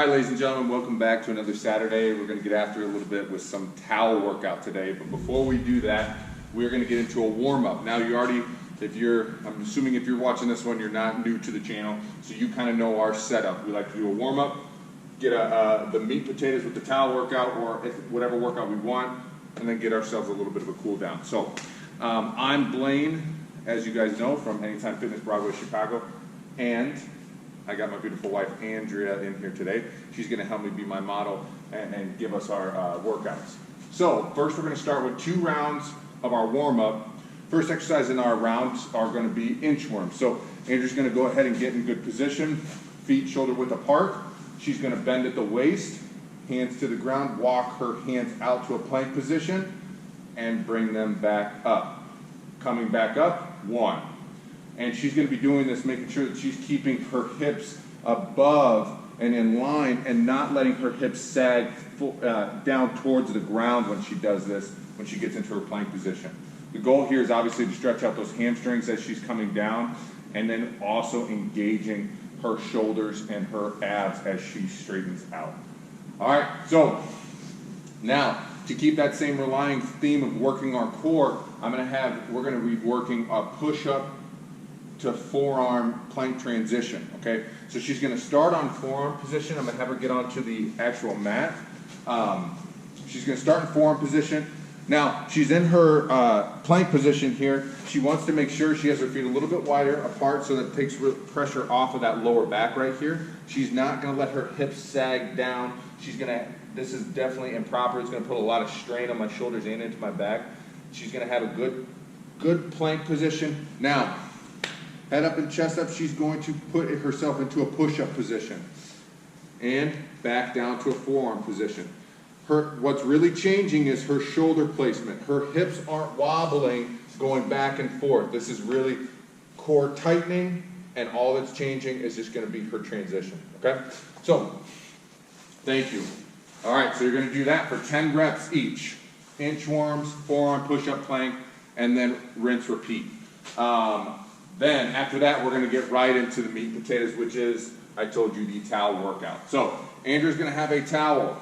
right, ladies and gentlemen, welcome back to another Saturday. We're going to get after it a little bit with some towel workout today. But before we do that, we're going to get into a warm-up. Now, you already, I'm assuming if you're watching this one, you're not new to the channel, so you kind of know our setup. We like to do a warm-up, get the meat potatoes with the towel workout, or whatever workout we want, and then get ourselves a little bit of a cool down. So, I'm Blaine, as you guys know, from Anytime Fitness Broadway, Chicago, and I got my beautiful wife Andrea in here today. She's going to help me be my model and give us our workouts. So first we're going to start with 2 rounds of our warm-up. First exercise in our rounds are going to be inchworms. So Andrea's going to go ahead and get in good position, feet shoulder width apart. She's going to bend at the waist, hands to the ground, walk her hands out to a plank position, and bring them back up. Coming back up, 1. And she's going to be doing this, making sure that she's keeping her hips above and in line and not letting her hips sag down towards the ground when she does this, when she gets into her plank position. The goal here is obviously to stretch out those hamstrings as she's coming down, and then also engaging her shoulders and her abs as she straightens out. All right, so now to keep that same relying theme of working our core, we're going to be working a push-up to forearm plank transition, okay? So she's going to start on forearm position. I'm going to have her get onto the actual mat. She's going to start in forearm position. Now, she's in her plank position here. She wants to make sure she has her feet a little bit wider apart so that it takes pressure off of that lower back right here. She's not going to let her hips sag down. This is definitely improper. It's going to put a lot of strain on my shoulders and into my back. She's going to have a good plank position. Now, head up and chest up, she's going to put herself into a push-up position and back down to a forearm position. What's really changing is her shoulder placement. Her hips aren't wobbling, going back and forth. This is really core tightening, and all that's changing is just going to be her transition, okay? So, thank you. All right, so you're going to do that for 10 reps each. Inchworms, forearm push-up plank, and then rinse, repeat. Then, after that, we're going to get right into the meat and potatoes, which is, I told you, the towel workout. So, Andrea's going to have a towel,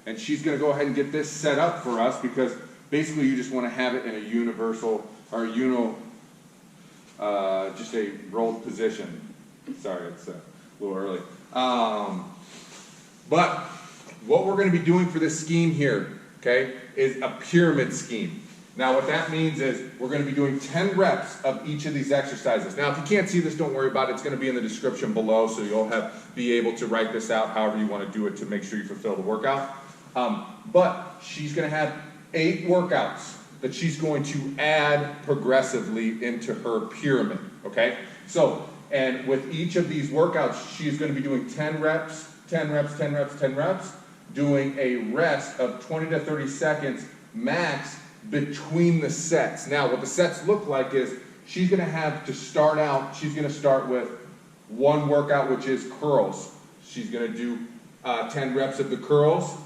and she's going to go ahead and get this set up for us, because basically you just want to have it in a universal, or just a rolled position. Sorry, it's a little early. But what we're going to be doing for this scheme here, okay, is a pyramid scheme. Now what that means is we're going to be doing 10 reps of each of these exercises. Now if you can't see this, don't worry about it. It's going to be in the description below, so you'll be able to write this out however you want to do it to make sure you fulfill the workout. But she's going to have 8 workouts that she's going to add progressively into her pyramid, okay? So, and with each of these workouts, she's going to be doing 10 reps, 10 reps, 10 reps, 10 reps, doing a rest of 20 to 30 seconds max between the sets. Now, what the sets look like is she's going to have to start out, she's going to start with 1 workout, which is curls. She's going to do 10 reps of the curls,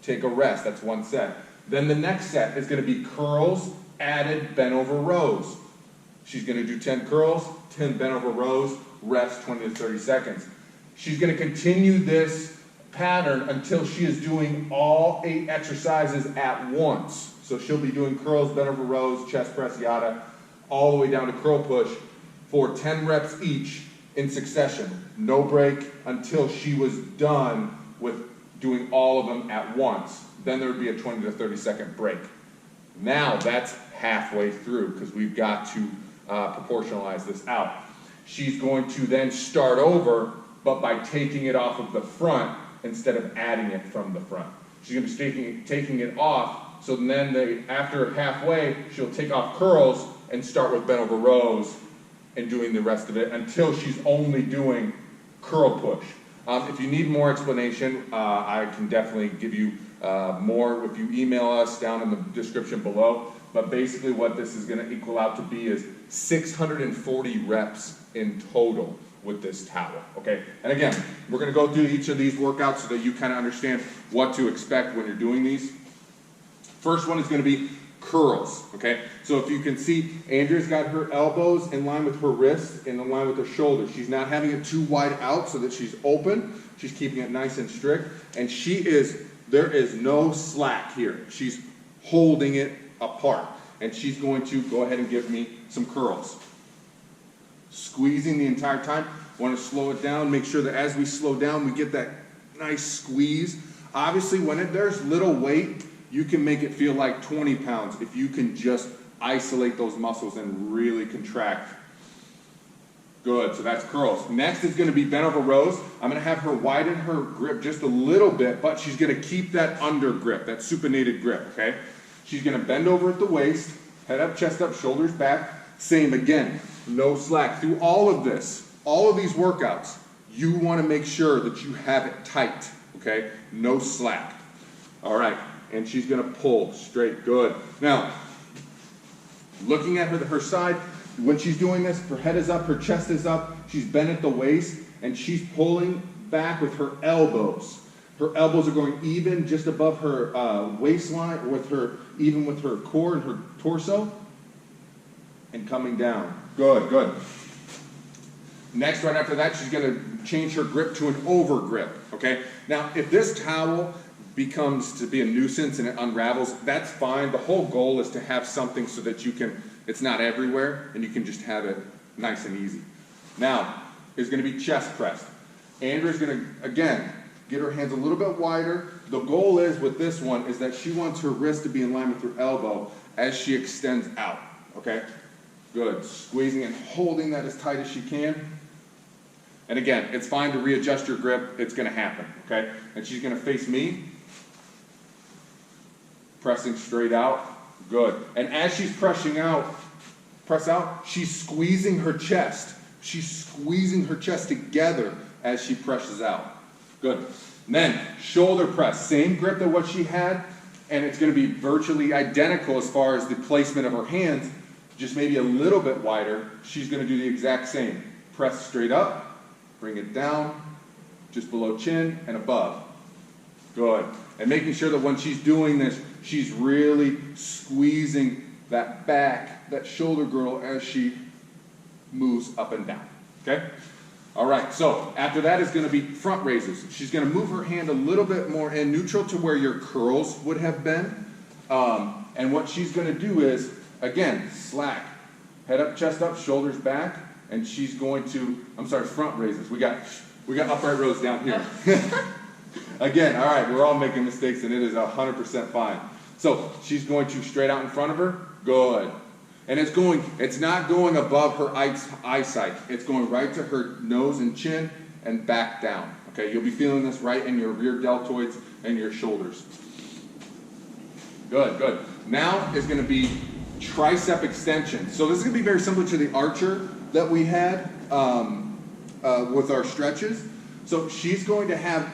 take a rest, that's 1 set. Then the next set is going to be curls added bent over rows. She's going to do 10 curls, 10 bent over rows, rest 20 to 30 seconds. She's going to continue this pattern until she is doing all 8 exercises at once. So she'll be doing curls, bent over rows, chest press, yada, all the way down to curl push for 10 reps each in succession. No break until she was done with doing all of them at once. Then there would be a 20 to 30 second break. Now that's halfway through, because we've got to proportionalize this out. She's going to then start over, but by taking it off of the front instead of adding it from the front. She's going to be taking it off. So then after halfway, she'll take off curls and start with bent over rows and doing the rest of it until she's only doing curl push. If you need more explanation, I can definitely give you more if you email us down in the description below. But basically what this is going to equal out to be is 640 reps in total with this towel, okay? And again, we're going to go through each of these workouts so that you kind of understand what to expect when you're doing these. First one is going to be curls, okay? So if you can see, Andrea's got her elbows in line with her wrists and in line with her shoulders. She's not having it too wide out so that she's open. She's keeping it nice and strict. And there is no slack here. She's holding it apart. And she's going to go ahead and give me some curls. Squeezing the entire time. Want to slow it down. Make sure that as we slow down, we get that nice squeeze. Obviously, when there's little weight, you can make it feel like 20 pounds if you can just isolate those muscles and really contract. Good, so that's curls. Next is going to be bent over rows. I'm going to have her widen her grip just a little bit, but she's going to keep that under grip, that supinated grip, okay? She's going to bend over at the waist, head up, chest up, shoulders back. Same again, no slack. Through all of this, all of these workouts, you want to make sure that you have it tight, okay? No slack. All right, and she's going to pull straight. Good. Now, looking at her side, when she's doing this, her head is up, her chest is up, she's bent at the waist, and she's pulling back with her elbows. Her elbows are going even just above her waistline, even with her core and her torso, and coming down. Good, good. Next, right after that, she's going to change her grip to an over grip, okay? Now, if this towel becomes to be a nuisance and it unravels, that's fine. The whole goal is to have something so that it's not everywhere, and you can just have it nice and easy. Now, is going to be chest press. Andrea's going to, again, get her hands a little bit wider. The goal is, with this one, is that she wants her wrist to be in line with her elbow as she extends out, okay? Good. Squeezing and holding that as tight as she can. And again, it's fine to readjust your grip. It's going to happen, okay? And she's going to face me, pressing straight out. Good. And as she's press out, she's squeezing her chest. She's squeezing her chest together as she presses out. Good. And then shoulder press, same grip that what she had, and it's going to be virtually identical as far as the placement of her hands, just maybe a little bit wider. She's going to do the exact same. Press straight up. Bring it down, just below chin and above. Good. And making sure that when she's doing this, she's really squeezing that back, that shoulder girdle as she moves up and down. Okay? All right, so after that is going to be front raises. She's going to move her hand a little bit more in neutral to where your curls would have been. And what she's going to do is, again, slack. Head up, chest up, shoulders back. And she's going to, front raises. We got upright rows down here. Again, all right, we're all making mistakes, and it is 100% fine. So she's going to straight out in front of her. Good. And it's not going above her eyesight. It's going right to her nose and chin and back down. Okay, you'll be feeling this right in your rear deltoids and your shoulders. Good, good. Now is going to be tricep extension. So this is going to be very similar to the archer that we had with our stretches. So she's going to have,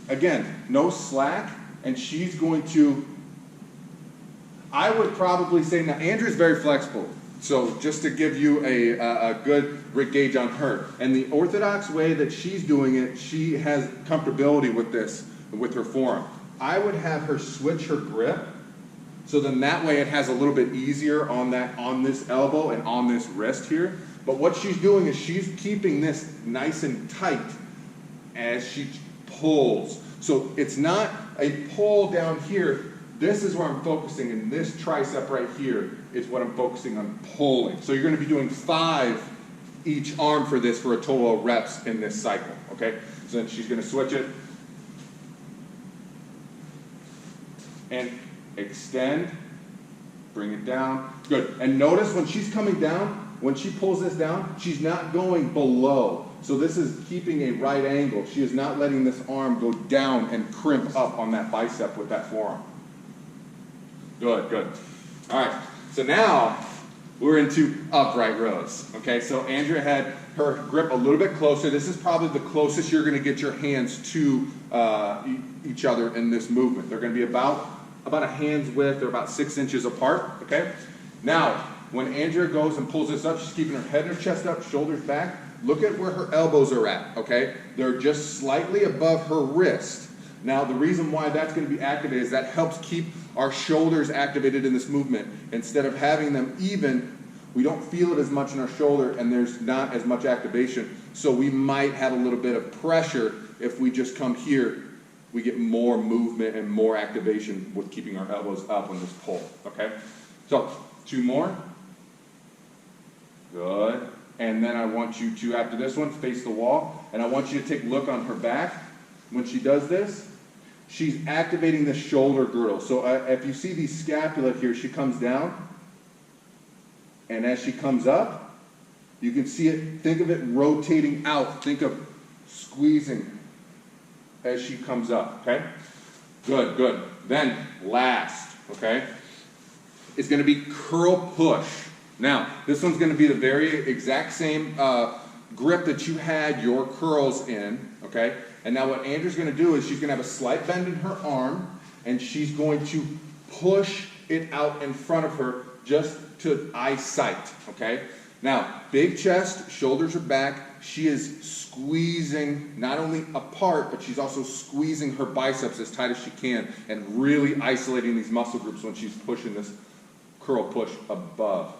again, no slack, and she's going to, I would probably say, now Andrea's very flexible, so just to give you a good gauge on her. And the orthodox way that she's doing it, she has comfortability with this, with her forearm. I would have her switch her grip, so then that way it has a little bit easier on this elbow and on this wrist here. But what she's doing is she's keeping this nice and tight as she pulls. So it's not a pull down here. This is where I'm focusing, and this tricep right here is what I'm focusing on pulling. So you're going to be doing 5 each arm for this for a total of reps in this cycle, okay? So then she's going to switch it and extend, bring it down. Good. And notice when she's coming down, when she pulls this down, she's not going below. So this is keeping a right angle. She is not letting this arm go down and crimp up on that bicep with that forearm. Good, good. All right, so now we're into upright rows. Okay, so Andrea had her grip a little bit closer. This is probably the closest you're going to get your hands to each other in this movement. They're going to be about a hand's width. They're about 6 inches apart. Okay, now when Andrea goes and pulls this up, she's keeping her head and her chest up, shoulders back. Look at where her elbows are at, okay? They're just slightly above her wrist. Now, the reason why that's going to be activated is that helps keep our shoulders activated in this movement. Instead of having them even, we don't feel it as much in our shoulder, and there's not as much activation. So we might have a little bit of pressure if we just come here. We get more movement and more activation with keeping our elbows up on this pull, okay? So, 2 more. Good. And then I want you to, after this one, face the wall. And I want you to take a look on her back. When she does this, she's activating the shoulder girdle. So if you see the scapula here, she comes down. And as she comes up, you can see it, think of it rotating out. Think of squeezing as she comes up, okay? Good, good. Then, last, okay, is going to be curl push. Now, this one's going to be the very exact same grip that you had your curls in, okay? And now what Andrew's going to do is she's going to have a slight bend in her arm, and she's going to push it out in front of her just to eyesight, okay? Now, big chest, shoulders are back. She is squeezing not only apart, but she's also squeezing her biceps as tight as she can and really isolating these muscle groups when she's pushing this curl push above.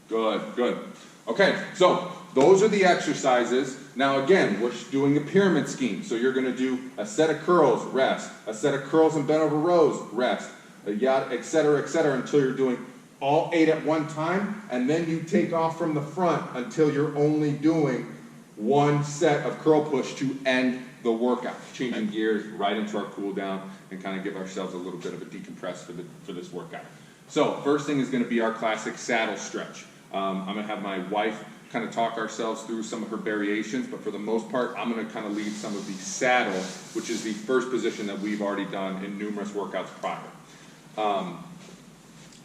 Good, good. Okay, so those are the exercises. Now again, we're doing a pyramid scheme. So you're going to do a set of curls, rest. A set of curls and bent over rows, rest. Et cetera, until you're doing all 8 at one time. And then you take off from the front until you're only doing 1 set of curl push to end the workout. Changing gears right into our cool down and kind of give ourselves a little bit of a decompress for this workout. So first thing is going to be our classic saddle stretch. I'm going to have my wife kind of talk ourselves through some of her variations, but for the most part, I'm going to kind of lead some of the saddle, which is the first position that we've already done in numerous workouts prior.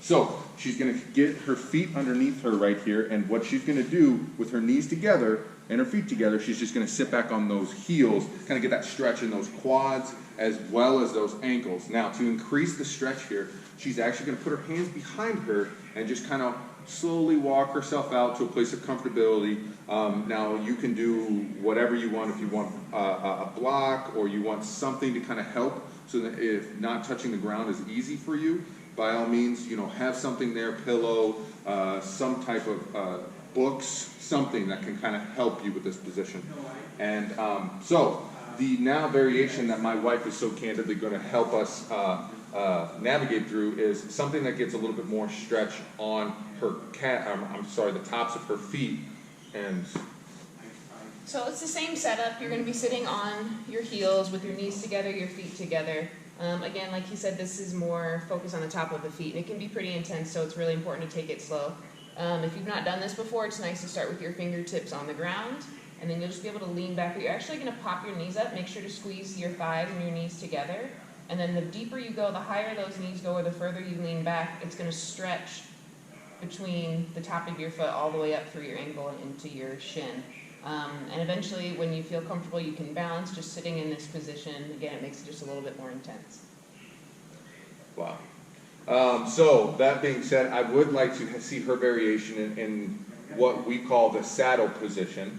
So she's going to get her feet underneath her right here, and what she's going to do with her knees together and her feet together, she's just going to sit back on those heels, kind of get that stretch in those quads as well as those ankles. Now, to increase the stretch here, she's actually going to put her hands behind her and just kind of slowly walk herself out to a place of comfortability. Now, you can do whatever you want. If you want a block or you want something to kind of help so that if not touching the ground is easy for you, by all means, you know, have something there, pillow, some type of books, something that can kind of help you with this position. And so the now variation that my wife is so candidly going to help us navigate through is something that gets a little bit more stretch on her the tops of her feet. And so it's the same setup. You're going to be sitting on your heels with your knees together, your feet together. Again, like he said, this is more focused on the top of the feet, and it can be pretty intense, so it's really important to take it slow. If you've not done this before, it's nice to start with your fingertips on the ground, and then you'll just be able to lean back. But you're actually going to pop your knees up. Make sure to squeeze your thighs and your knees together. And then the deeper you go, the higher those knees go, or the further you lean back, it's going to stretch between the top of your foot all the way up through your ankle and into your shin. And eventually, when you feel comfortable, you can balance just sitting in this position. Again, it makes it just a little bit more intense. Wow. So that being said, I would like to see her variation in what we call the saddle position.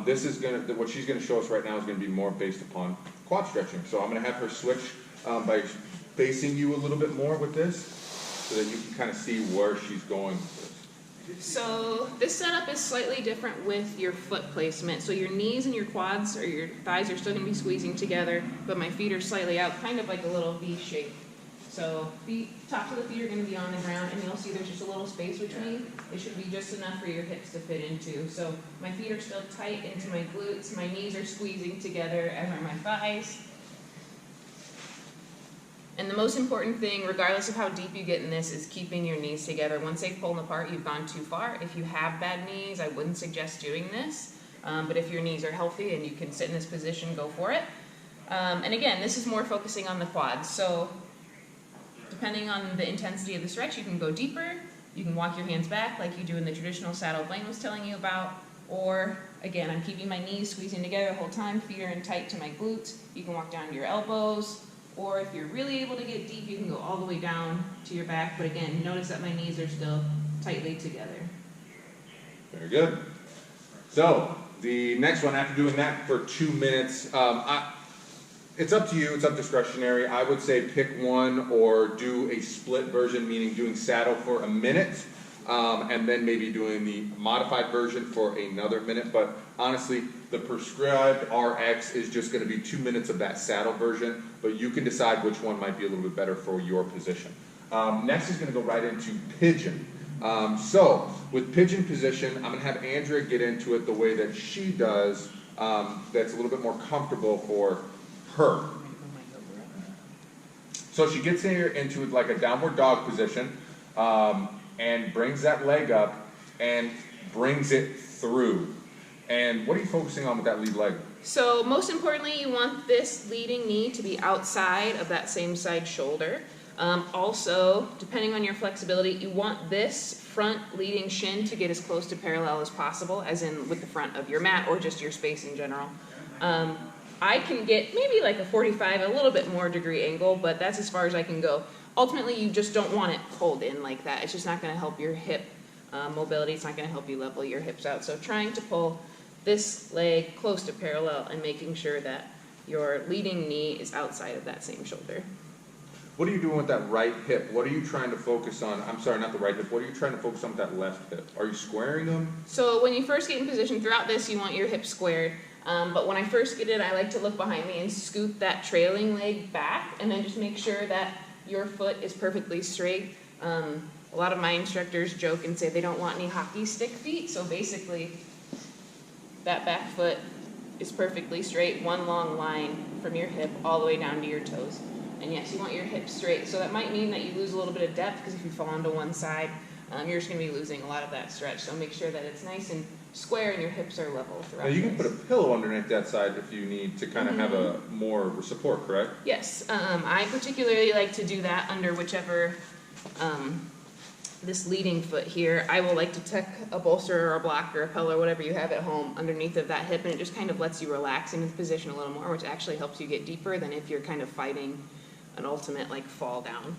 This is what she's going to show us right now is going to be more based upon quad stretching. So I'm going to have her switch by facing you a little bit more with this, so that you can kind of see where she's going with this. So this setup is slightly different with your foot placement. So your knees and your quads or your thighs are still going to be squeezing together, but my feet are slightly out, kind of like a little V shape. So tops of the feet are going to be on the ground, and you'll see there's just a little space between. It should be just enough for your hips to fit into. So my feet are still tight into my glutes. My knees are squeezing together, as are my thighs. And the most important thing, regardless of how deep you get in this, is keeping your knees together. Once they've pulled apart, you've gone too far. If you have bad knees, I wouldn't suggest doing this. But if your knees are healthy and you can sit in this position, go for it. And again, this is more focusing on the quads. So depending on the intensity of the stretch, you can go deeper. You can walk your hands back like you do in the traditional saddle Blaine was telling you about. Or, again, I'm keeping my knees squeezing together the whole time. Feet are in tight to my glutes. You can walk down to your elbows. Or if you're really able to get deep, you can go all the way down to your back. But again, notice that my knees are still tightly together. Very good. So the next one, after doing that for 2 minutes, It's up to you, it's up discretionary. I would say pick one or do a split version, meaning doing saddle for a minute, and then maybe doing the modified version for another minute. But honestly, the prescribed RX is just going to be 2 minutes of that saddle version, but you can decide which one might be a little bit better for your position. Next is going to go right into pigeon. So with pigeon position, I'm going to have Andrea get into it the way that she does, that's a little bit more comfortable for her. So she gets here into like a downward dog position, and brings that leg up and brings it through. And what are you focusing on with that lead leg? So most importantly, you want this leading knee to be outside of that same side shoulder. Also, depending on your flexibility, you want this front leading shin to get as close to parallel as possible, as in with the front of your mat or just your space in general. I can get maybe like a 45, a little bit more degree angle, but that's as far as I can go. Ultimately, you just don't want it pulled in like that. It's just not going to help your hip mobility. It's not going to help you level your hips out. So trying to pull this leg close to parallel and making sure that your leading knee is outside of that same shoulder. What are you doing with that right hip? What are you trying to focus on? I'm sorry, not the right hip. What are you trying to focus on with that left hip? Are you squaring them? So when you first get in position, throughout this, you want your hips squared. But when I first get it, I like to look behind me and scoot that trailing leg back, and then just make sure that your foot is perfectly straight. A lot of my instructors joke and say they don't want any hockey stick feet. So basically, that back foot is perfectly straight, one long line from your hip all the way down to your toes. And yes, you want your hips straight. So that might mean that you lose a little bit of depth, because if you fall onto one side, you're just going to be losing a lot of that stretch. So make sure that it's nice and square and your hips are level throughout. Now you can put a pillow underneath that side if you need to kind of have a more support, correct? Yes, I particularly like to do that under whichever, this leading foot here. I will like to tuck a bolster or a block or a pillow or whatever you have at home underneath of that hip, and it just kind of lets you relax into the position a little more, which actually helps you get deeper than if you're kind of fighting an ultimate like fall down.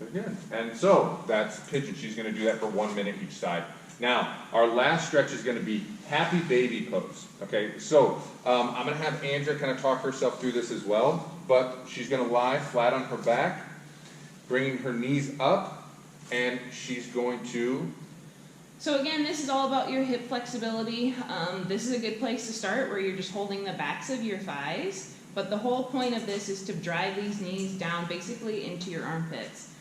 Again. And so that's pigeon. She's going to do that for 1 minute each side. Now, our last stretch is going to be happy baby pose. Okay, so I'm going to have Andrea kind of talk herself through this as well, but she's going to lie flat on her back, bringing her knees up, and she's going to... So again, this is all about your hip flexibility. This is a good place to start, where you're just holding the backs of your thighs, but the whole point of this is to drive these knees down basically into your armpits.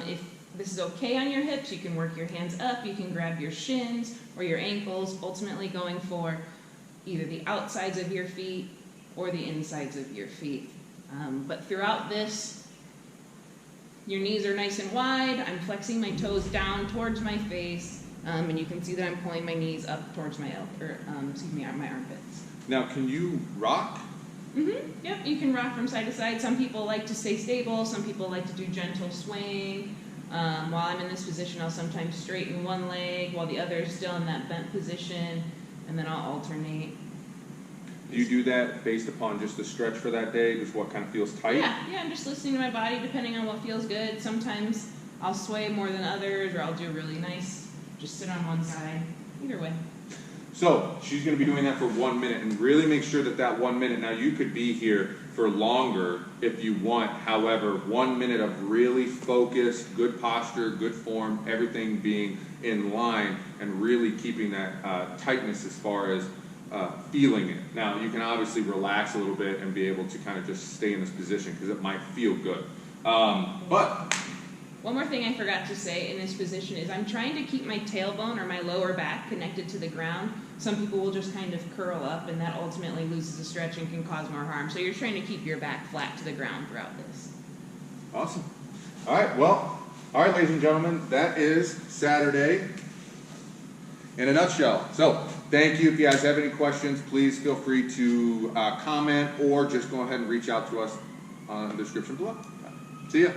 If this is okay on your hips, you can work your hands up, you can grab your shins or your ankles, ultimately going for either the outsides of your feet or the insides of your feet. But throughout this, your knees are nice and wide, I'm flexing my toes down towards my face, and you can see that I'm pulling my knees up towards my my armpits. Now, can you rock? Yep, you can rock from side to side. Some people like to stay stable, some people like to do gentle swing. While I'm in this position, I'll sometimes straighten one leg while the other is still in that bent position, and then I'll alternate. Do you do that based upon just the stretch for that day, just what kind of feels tight? Yeah, I'm just listening to my body depending on what feels good. Sometimes I'll sway more than others, or I'll do really nice, just sit on one side. Either way. So she's going to be doing that for 1 minute, and really make sure that that 1 minute, now you could be here for longer if you want, however, 1 minute of really focused, good posture, good form, everything being in line, and really keeping that tightness as far as feeling it. Now you can obviously relax a little bit and be able to kind of just stay in this position because it might feel good. But one more thing I forgot to say in this position is I'm trying to keep my tailbone or my lower back connected to the ground. Some people will just kind of curl up, and that ultimately loses the stretch and can cause more harm. So you're trying to keep your back flat to the ground throughout this. Awesome. All right, well, all right, ladies and gentlemen, that is Saturday in a nutshell. So thank you. If you guys have any questions, please feel free to comment, or just go ahead and reach out to us on the description below. See ya.